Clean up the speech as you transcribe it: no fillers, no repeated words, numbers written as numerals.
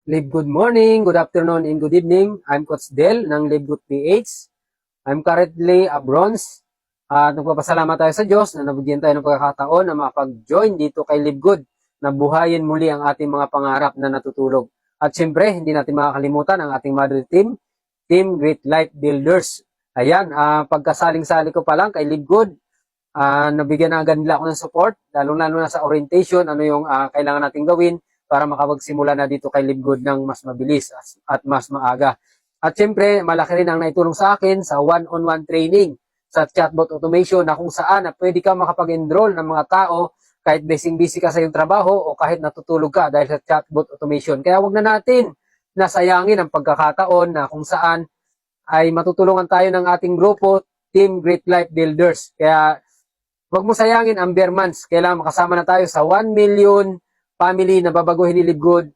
Live good morning, good afternoon, and good evening. I'm Coach Del ng Live Good PH. I'm currently a bronze at nagpapasalamat tayo sa Diyos na nabigyan tayo ng pagkakataon na makapag-join dito kay Live Good na buhayin muli ang ating mga pangarap na natutulog. At siyempre, hindi natin makakalimutan ang ating mother team, Team Great Life Builders. Ayan, pagkasaling-sali ko pa lang kay Live Good, nabigyan na agad nila ako ng support, lalo-lalo na sa orientation, ano yung kailangan natin gawin para makapagsimula na dito kay Live Good ng mas mabilis at mas maaga. At siyempre, malaki rin ang naitulong sa akin sa one-on-one training sa chatbot automation na kung saan na pwede ka makapag-enroll ng mga tao kahit busy ka sa iyong trabaho o kahit natutulog ka dahil sa chatbot automation. Kaya wag na natin nasayangin ang pagkakataon na kung saan ay matutulungan tayo ng ating grupo, Team Great Life Builders. Kaya wag mo sayangin ang bare months. Kailangan makasama na tayo sa 1 million family na babaguhin ni Live Good